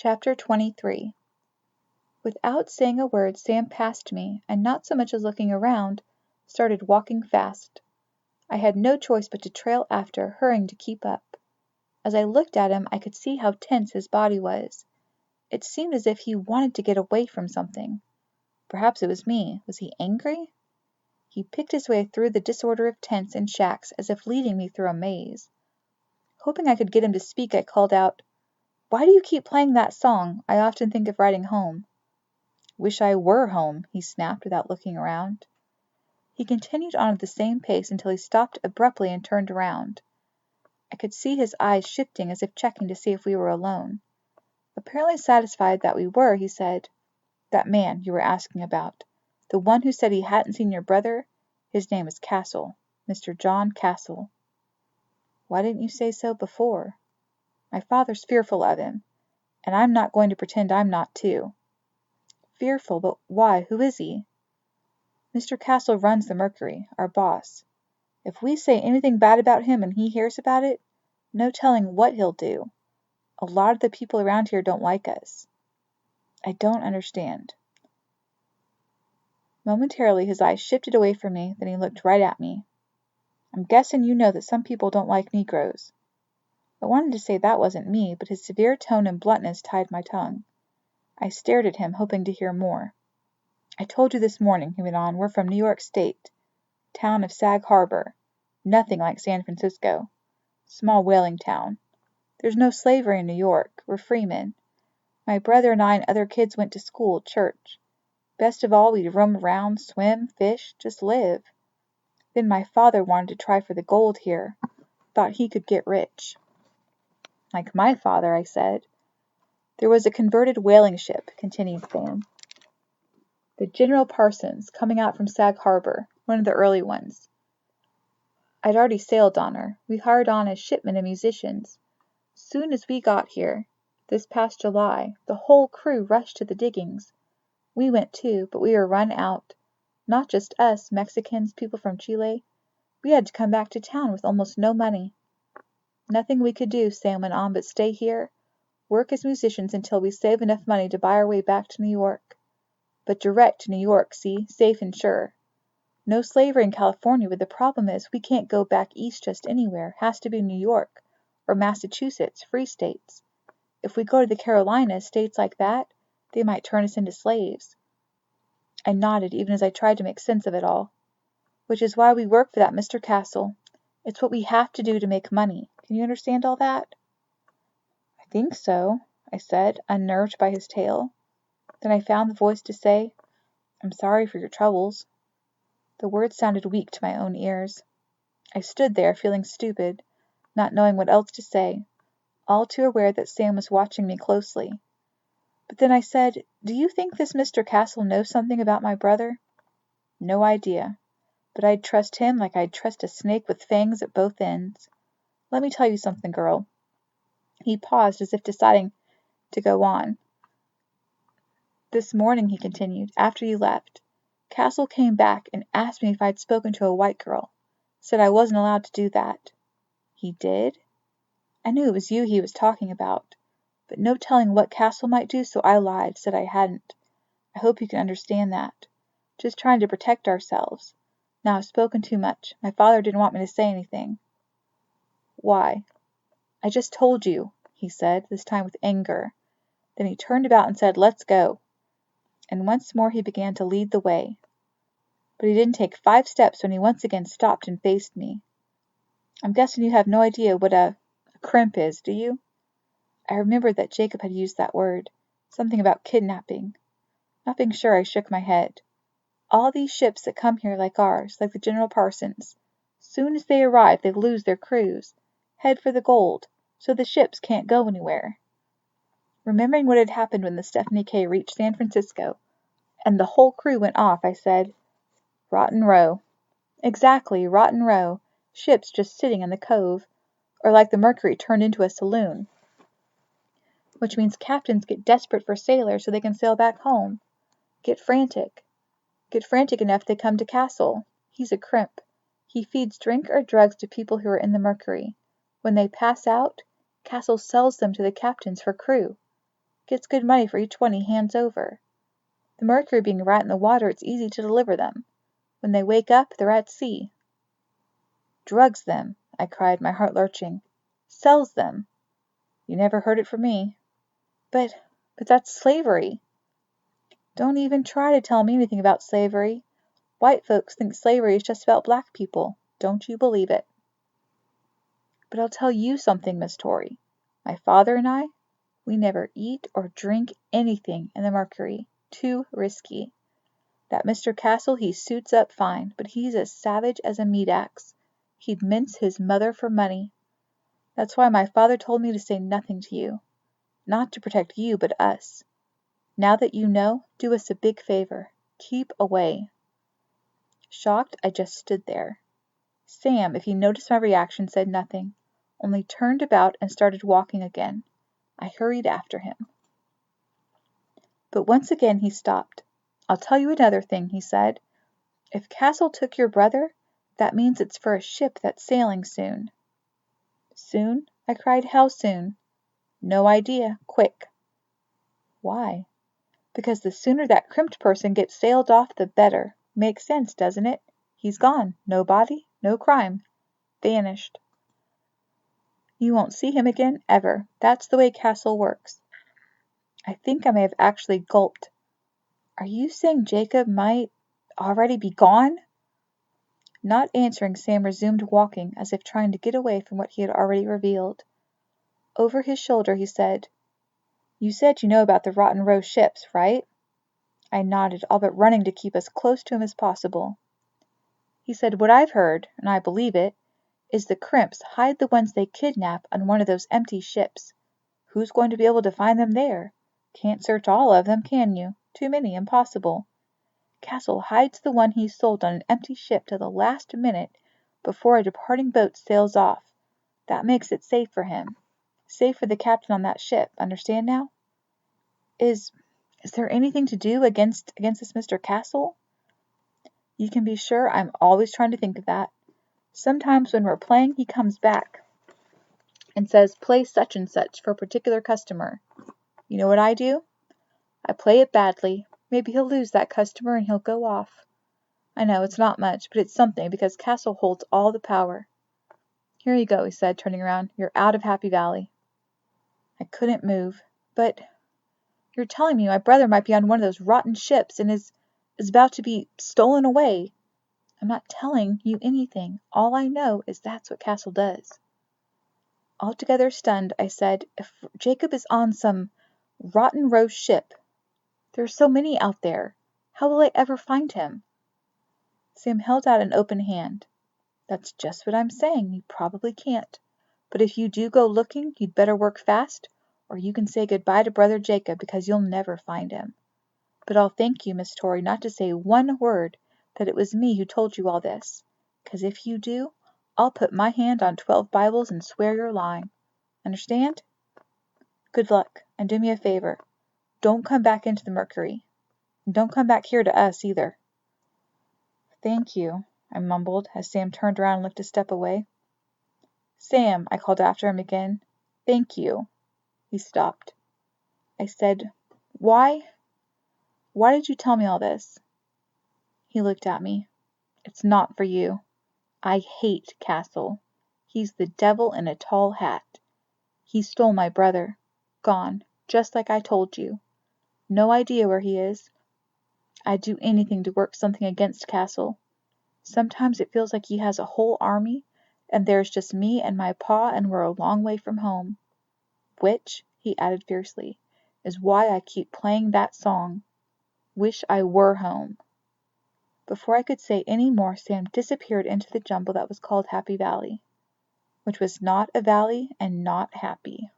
Chapter 23. Without saying a word, Sam passed me, and not so much as looking around, started walking fast. I had no choice but to trail after, hurrying to keep up. As I looked at him, I could see how tense his body was. It seemed as if he wanted to get away from something. Perhaps it was me. Was he angry? He picked his way through the disorder of tents and shacks as if leading me through a maze. Hoping I could get him to speak, I called out, "Why do you keep playing that song? I often think of riding home." "Wish I were home," he snapped without looking around. He continued on at the same pace until he stopped abruptly and turned around. I could see his eyes shifting as if checking to see if we were alone. Apparently satisfied that we were, he said, "That man you were asking about, the one who said he hadn't seen your brother, his name is Castle, Mr. John Castle." "Why didn't you say so before?" "My father's fearful of him, and I'm not going to pretend I'm not too." "Fearful? But why? Who is he?" "Mr. Castle runs the Mercury, our boss. If we say anything bad about him and he hears about it, no telling what he'll do. A lot of the people around here don't like us." "I don't understand." Momentarily his eyes shifted away from me, then he looked right at me. "I'm guessing you know that some people don't like Negroes." I wanted to say that wasn't me, but his severe tone and bluntness tied my tongue. I stared at him, hoping to hear more. "I told you this morning," he went on, "we're from New York State. Town of Sag Harbor. Nothing like San Francisco. Small whaling town. There's no slavery in New York. We're freemen. My brother and I and other kids went to school, church. Best of all, we'd roam around, swim, fish, just live. Then my father wanted to try for the gold here. Thought he could get rich." "Like my father," I said. "There was a converted whaling ship," continued Sam. "The General Parsons, coming out from Sag Harbor, one of the early ones. I'd already sailed on her. We hired on as shipmen and musicians. Soon as we got here, this past July, the whole crew rushed to the diggings. We went too, but we were run out. Not just us, Mexicans, people from Chile. We had to come back to town with almost no money. Nothing we could do," Sam went on, "but stay here, work as musicians until we save enough money to buy our way back to New York. But direct to New York, see? Safe and sure. No slavery in California, but the problem is we can't go back east just anywhere. Has to be New York or Massachusetts, free states. If we go to the Carolinas, states like that, they might turn us into slaves." I nodded, even as I tried to make sense of it all. "Which is why we work for that Mr. Castle. It's what we have to do to make money. Can you understand all that?" "I think so," I said, unnerved by his tale. Then I found the voice to say, "I'm sorry for your troubles." The words sounded weak to my own ears. I stood there, feeling stupid, not knowing what else to say, all too aware that Sam was watching me closely. But then I said, "Do you think this Mr. Castle knows something about my brother?" "No idea. But I'd trust him like I'd trust a snake with fangs at both ends. Let me tell you something, girl." He paused as if deciding to go on. "This morning," he continued, "after you left, Castle came back and asked me if I'd spoken to a white girl. Said I wasn't allowed to do that." "He did?" I knew it was you he was talking about, but no telling what Castle might do, so I lied, said I hadn't. I hope you can understand that. Just trying to protect ourselves. Now I've spoken too much. My father didn't want me to say anything." "Why?" "I just told you," he said, this time with anger. Then he turned about and said, "Let's go." And once more he began to lead the way. But he didn't take 5 steps when he once again stopped and faced me. "I'm guessing you have no idea what a crimp is, do you?" I remembered that Jacob had used that word. Something about kidnapping. Not being sure, I shook my head. "All these ships that come here like ours, like the General Parsons, soon as they arrive they lose their crews, head for the gold, so the ships can't go anywhere." Remembering what had happened when the Stephanie K reached San Francisco, and the whole crew went off, I said, "Rotten Row." "Exactly, Rotten Row. Ships just sitting in the cove, or like the Mercury turned into a saloon. Which means captains get desperate for sailors so they can sail back home. Get frantic. Get frantic enough they come to Castle. He's a crimp. He feeds drink or drugs to people who are in the Mercury. When they pass out, Castle sells them to the captains for crew. Gets good money for each one he hands over. The mercury being right in the water, it's easy to deliver them. When they wake up, they're at sea." "Drugs them," I cried, my heart lurching. "Sells them." "You never heard it from me." But that's slavery." "Don't even try to tell me anything about slavery. White folks think slavery is just about black people. Don't you believe it." "But I'll tell you something, Miss Torrey. My father and I, we never eat or drink anything in the mercury. Too risky. That Mr. Castle, he suits up fine, but he's as savage as a meat axe. He'd mince his mother for money. That's why my father told me to say nothing to you. Not to protect you, but us. Now that you know, do us a big favor. Keep away." Shocked, I just stood there. Sam, if he noticed my reaction, said nothing, only turned about and started walking again. I hurried after him. But once again he stopped. "I'll tell you another thing," he said. "If Castle took your brother, that means it's for a ship that's sailing soon." "Soon?" I cried. "How soon?" "No idea. Quick." "Why?" "Because the sooner that crimped person gets sailed off, the better. Makes sense, doesn't it? He's gone. No body, no crime. Vanished. You won't see him again, ever. That's the way Castle works." I think I may have actually gulped. "Are you saying Jacob might already be gone?" Not answering, Sam resumed walking, as if trying to get away from what he had already revealed. Over his shoulder he said, "You said you know about the Rotten Row ships, right?" I nodded, all but running to keep as close to him as possible. He said, "What I've heard, and I believe it, is the crimps hide the ones they kidnap on one of those empty ships. Who's going to be able to find them there? Can't search all of them, can you? Too many, impossible. Castle hides the one he sold on an empty ship till the last minute before a departing boat sails off. That makes it safe for him. Safe for the captain on that ship. Understand now? Is there anything to do against this Mr. Castle?" "You can be sure I'm always trying to think of that. Sometimes when we're playing he comes back and says play such and such for a particular customer. You know what I do? I play it badly. Maybe he'll lose that customer and he'll go off. I know it's not much, but it's something because Castle holds all the power. Here you go," he said, turning around. "You're out of Happy Valley." I couldn't move. "But you're telling me my brother might be on one of those rotten ships and is about to be stolen away." "I'm not telling you anything. All I know is that's what Castle does." Altogether stunned, I said, "If Jacob is on some Rotten Row ship, there are so many out there, how will I ever find him?" Sam held out an open hand. "That's just what I'm saying. You probably can't. But if you do go looking, you'd better work fast, or you can say good-bye to brother Jacob, because you'll never find him. But I'll thank you, Miss Torrey, not to say one word that it was me who told you all this, 'cause if you do, I'll put my hand on 12 Bibles and swear you're lying. Understand? Good luck, and do me a favor. Don't come back into the mercury. And don't come back here to us, either." "Thank you," I mumbled, as Sam turned around and looked a step away. "Sam," I called after him again. "Thank you." He stopped. I said, Why did you tell me all this?" He looked at me. "It's not for you. I hate Castle. He's the devil in a tall hat. He stole my brother. Gone, just like I told you. No idea where he is. I'd do anything to work something against Castle. Sometimes it feels like he has a whole army, and there's just me and my pa, and we're a long way from home. Which," he added fiercely, "is why I keep playing that song. Wish I were home." Before I could say any more, Sam disappeared into the jumble that was called Happy Valley, which was not a valley and not happy.